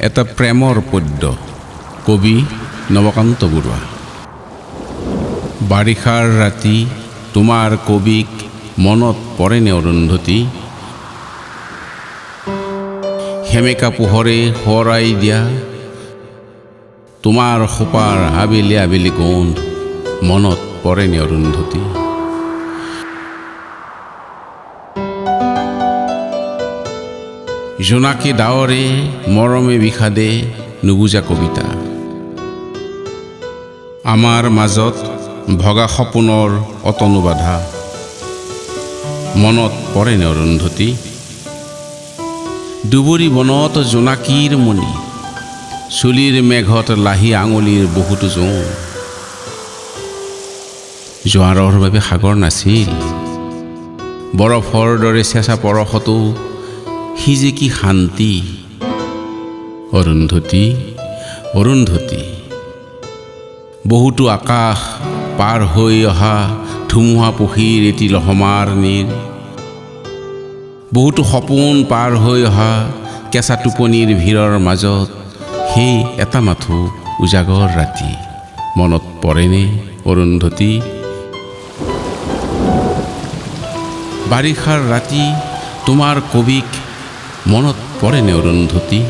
এটা প্ৰেমৰ পদ্য। কবি নৱকান্ত বৰুৱা। বাৰিষাৰ ৰাতি তোমাৰ কবিক মনত পৰেনে অৰুন্ধতী? সেমেকা পোহৰে সোঁৱৰাই দিয়া তোমাৰ খোপাৰ আবেলি আবেলি গোন্ধ মনত পৰেনে অৰুন্ধতী? জোনাকী ডাৱৰে মৰমে বিষাদে নুবুজা কবিতা। আমাৰ মাজত ভগা সপোনৰ অতনু বাধা মনত পৰেনে অৰুন্ধতী? দুবৰি বনত জোনাকীৰ মণি, চুলিৰ মেঘত লাহি আঙুলিৰ বহুতো জোং। জোৱাৰৰ বাবে সাগৰ নাছিল, বৰফৰ দৰে চেঁচা পৰশতো সিজে কি শান্তি। অৰুন্ধতী অৰুন্ধতী, বহুতো আকাশ পাৰ হৈ অহা ধুমুহা পখীৰ এটি লহমাৰ নীৰ, বহুতো সপোন পাৰ হৈ অহা কেঁচা টোপনিৰ ভিৰৰ মাজত সেই এটা মাথো উজাগৰ ৰাতি মনত পৰেনে অৰুন্ধতী? বাৰিষাৰ ৰাতি তোমাৰ কবিক মনত পৰেনে অৰুন্ধতী?